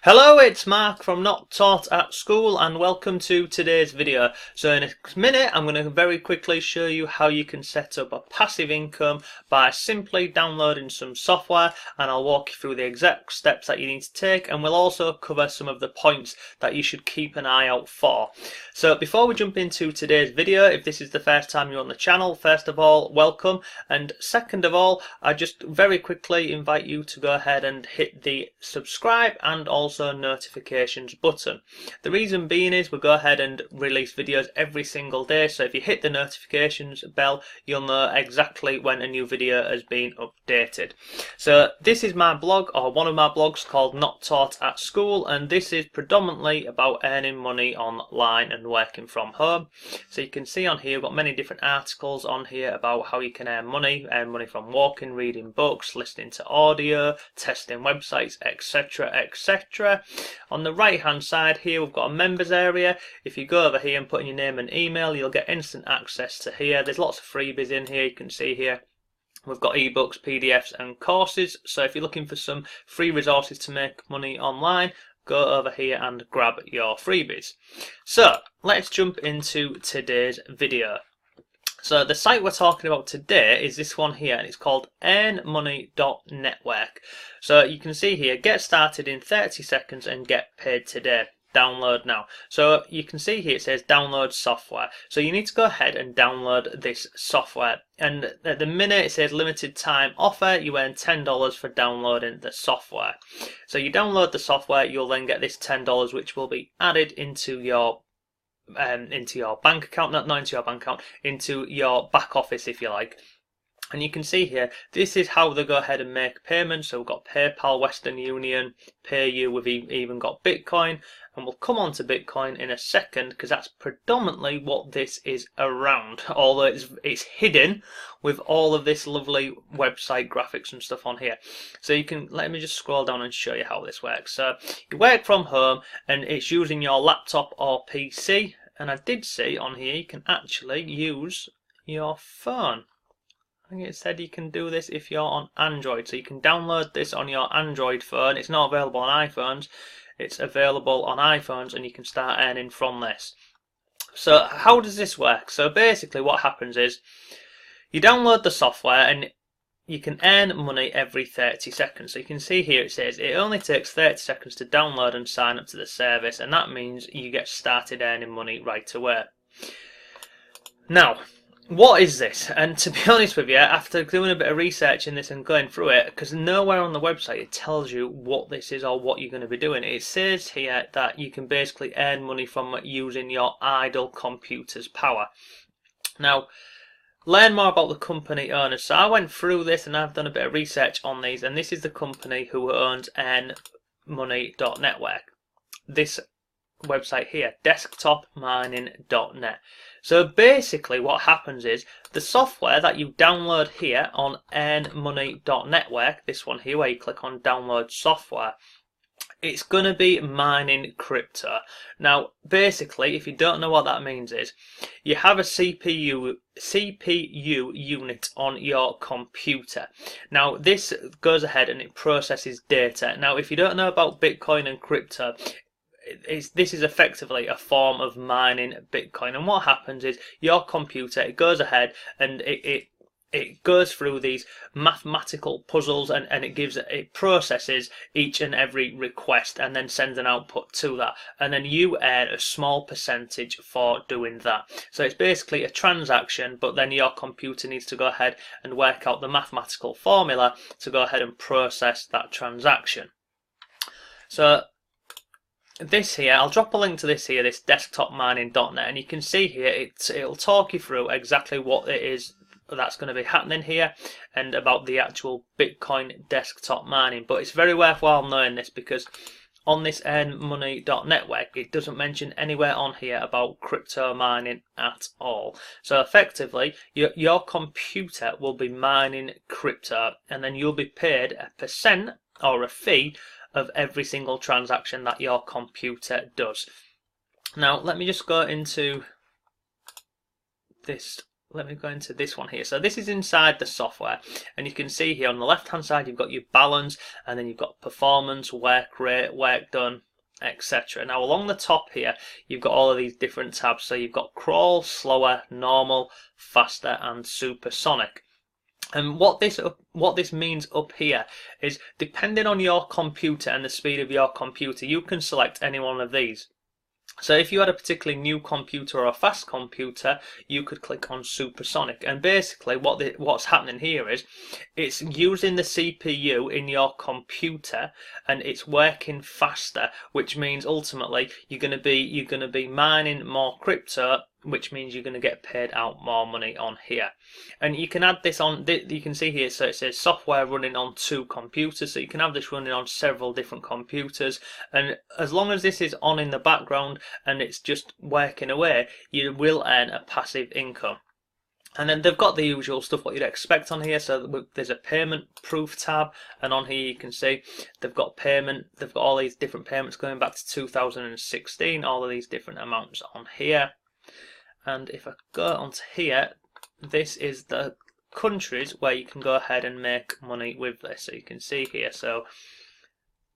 Hello, it's Mark from Not Taught at School and welcome to today's video. So in a minute I'm going to very quickly show you how you can set up a passive income by simply downloading some software, and I'll walk you through the exact steps that you need to take, and we'll also cover some of the points that you should keep an eye out for. So before we jump into today's video, if this is the first time you're on the channel, first of all, welcome, and second of all, I just very quickly invite you to go ahead and hit the subscribe and also notifications button. The reason being is we go ahead and release videos every single day, so if you hit the notifications bell you'll know exactly when a new video has been updated. So this is my blog, or one of my blogs, called Not Taught at School, and this is predominantly about earning money online and working from home. So you can see on here we've got many different articles on here about how you can earn money from walking, reading books, listening to audio, testing websites, etc, etc. On the right hand side here we've got a members area. If you go over here and put in your name and email, you'll get instant access to here. There's lots of freebies in here. You can see here we've got ebooks, PDFs and courses, so if you're looking for some free resources to make money online, go over here and grab your freebies. So let's jump into today's video. So the site we're talking about today is this one here, and it's called earnmoney.network. So you can see here, get started in 30 seconds and get paid today. Download now. So you can see here it says download software. So you need to go ahead and download this software. And at the minute it says limited time offer, you earn $10 for downloading the software. So you download the software, you'll then get this $10 which will be added into your bank account, not into your bank account, into your back office if you like. And you can see here, this is how they go ahead and make payments. So we've got PayPal, Western Union, PayU, we've even got Bitcoin, and we'll come on to Bitcoin in a second because that's predominantly what this is around, although it's hidden with all of this lovely website graphics and stuff on here. So you can, let me just scroll down and show you how this works. So you work from home and it's using your laptop or PC, and I did see on here you can actually use your phone. I think it said you can do this if you're on Android, so you can download this on your Android phone. It's not available on iPhones, it's available on iPhones, and you can start earning from this. So how does this work? So basically what happens is you download the software and you can earn money every 30 seconds. So you can see here it says it only takes 30 seconds to download and sign up to the service, and that means you get started earning money right away. Now, what is this? And to be honest with you, after doing a bit of research in this and going through it, because nowhere on the website it tells you what this is or what you're going to be doing, it says here that you can basically earn money from using your idle computer's power. Now, learn more about the company owners. So I went through this and I've done a bit of research on these, and this is the company who owns earnmoney.network. This website here, desktopmining.net. So basically what happens is the software that you download here on earnmoney.network, this one here where you click on download software, it's going to be mining crypto. Now basically, if you don't know what that means, is you have a CPU unit on your computer. Now this goes ahead and it processes data. Now if you don't know about Bitcoin and crypto, this is effectively a form of mining Bitcoin, and what happens is your computer, it goes ahead and it goes through these mathematical puzzles, and it processes each and every request and then sends an output to that, and then you earn a small percentage for doing that. So it's basically a transaction, but then your computer needs to go ahead and work out the mathematical formula to go ahead and process that transaction. So this here, I'll drop a link to this here, this desktopmining.net, and you can see here it'll talk you through exactly what it is that's going to be happening here and about the actual Bitcoin desktop mining. But it's very worthwhile knowing this, because on this earnmoney.network it doesn't mention anywhere on here about crypto mining at all. So effectively your computer will be mining crypto, and then you'll be paid a percent or a fee of every single transaction that your computer does. Now let me just go into this let me go into this one here. So this is inside the software, and you can see here on the left hand side you've got your balance, and then you've got performance, work rate, work done, etc. Now along the top here you've got all of these different tabs. So you've got crawl, slower, normal, faster, and supersonic. And what this means up here is, depending on your computer and the speed of your computer, you can select any one of these. So if you had a particularly new computer or a fast computer, you could click on supersonic, and basically what's happening here is it's using the CPU in your computer and it's working faster, which means ultimately you're going to be mining more crypto, which means you're going to get paid out more money on here. And you can add this on, you can see here, so it says software running on 2 computers, so you can have this running on several different computers, and as long as this is on in the background and it's just working away, you will earn a passive income. And then they've got the usual stuff what you'd expect on here. So there's a payment proof tab, and on here you can see they've got payment, they've got all these different payments going back to 2016, all of these different amounts on here. And if I go onto here, this is the countries where you can go ahead and make money with this. So you can see here, so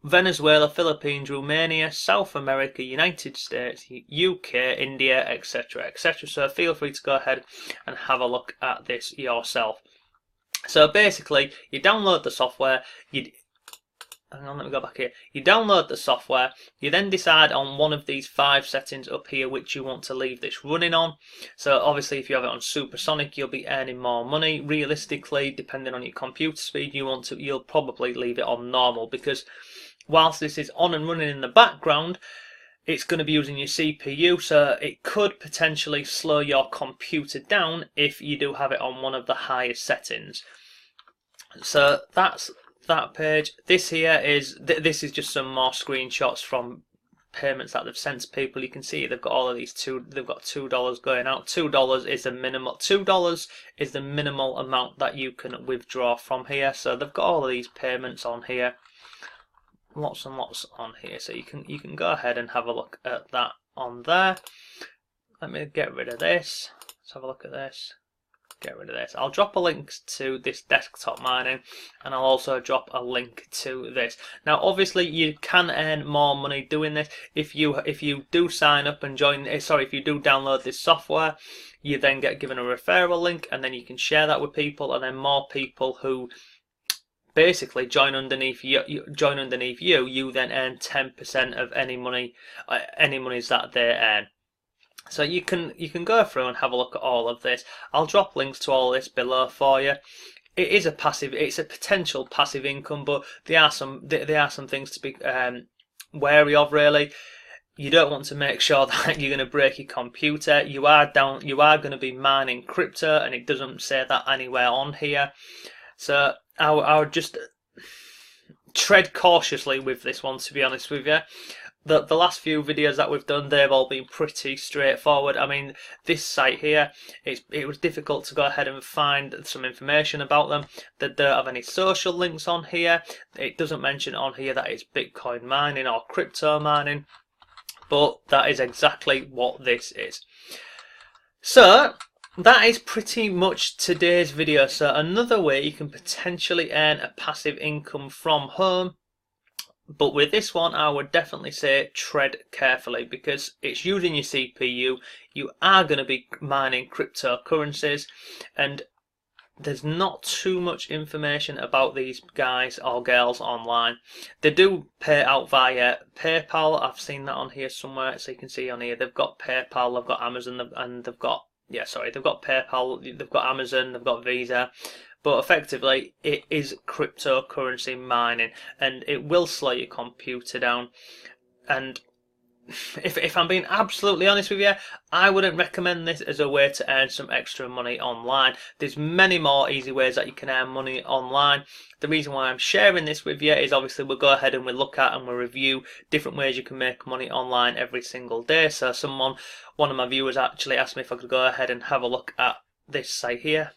Venezuela, Philippines, Romania, South America, United States, UK, India, etc, etc. So feel free to go ahead and have a look at this yourself. So basically you download the software, hang on, let me go back here. You download the software, you then decide on one of these 5 settings up here which you want to leave this running on. So obviously if you have it on supersonic, you'll be earning more money. Realistically, depending on your computer speed, you'll probably leave it on normal, because whilst this is on and running in the background, it's going to be using your CPU, so it could potentially slow your computer down if you do have it on one of the highest settings. So that's that page. This here is this is just some more screenshots from payments that they've sent to people. You can see they've got all of these they've got $2 going out. $2 is the minimal. $2 is the minimal amount that you can withdraw from here. So they've got all of these payments on here, lots and lots on here. So you can go ahead and have a look at that on there. Let me get rid of this. Let's have a look at this. Get rid of this. I'll drop a link to this desktop mining, and I'll also drop a link to this. Now obviously you can earn more money doing this if you do sign up and join, if you do download this software. You then get given a referral link, and then you can share that with people, and then more people who basically join underneath you, you then earn 10% of any monies that they earn. So you can go through and have a look at all of this. I'll drop links to all this below for you. It's a potential passive income, but there are some things to be wary of, really. You don't want to make sure that you're going to break your computer. You are going to be mining crypto, and it doesn't say that anywhere on here. So I would just tread cautiously with this one, to be honest with you. The last few videos that we've done, they've all been pretty straightforward. I mean, this site here, it was difficult to go ahead and find some information about them. They don't have any social links on here. It doesn't mention on here that it's Bitcoin mining or crypto mining, but that is exactly what this is. So that is pretty much today's video. So another way you can potentially earn a passive income from home. But with this one, I would definitely say tread carefully, because it's using your CPU. You are going to be mining cryptocurrencies, and there's not too much information about these guys or girls online. They do pay out via PayPal. I've seen that on here somewhere. So you can see on here they've got PayPal, they've got Amazon, and they've got PayPal, they've got Amazon, they've got Visa. But effectively, it is cryptocurrency mining, and it will slow your computer down. And if I'm being absolutely honest with you, I wouldn't recommend this as a way to earn some extra money online. There's many more easy ways that you can earn money online. The reason why I'm sharing this with you is obviously we'll go ahead and we'll look at and we'll review different ways you can make money online every single day. So one of my viewers actually asked me if I could go ahead and have a look at this site here.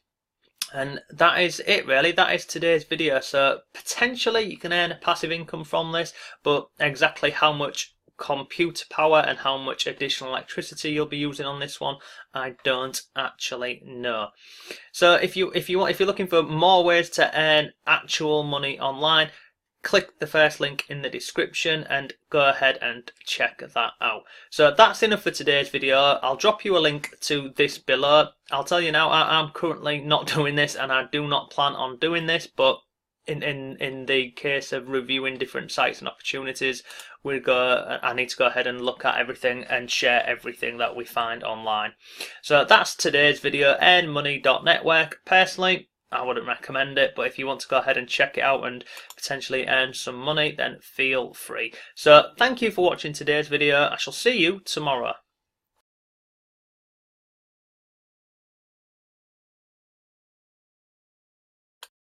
And that is it, really. That is today's video. So potentially you can earn a passive income from this, but exactly how much computer power and how much additional electricity you'll be using on this one, I don't actually know. So if you're looking for more ways to earn actual money online, click the first link in the description and go ahead and check that out. So that's enough for today's video. I'll drop you a link to this below. I'll tell you now, I'm currently not doing this and I do not plan on doing this, but in the case of reviewing different sites and opportunities, I need to go ahead and look at everything and share everything that we find online. So that's today's video, earnmoney.network. Personally, I wouldn't recommend it, but if you want to go ahead and check it out and potentially earn some money, then feel free. So thank you for watching today's video. I shall see you tomorrow.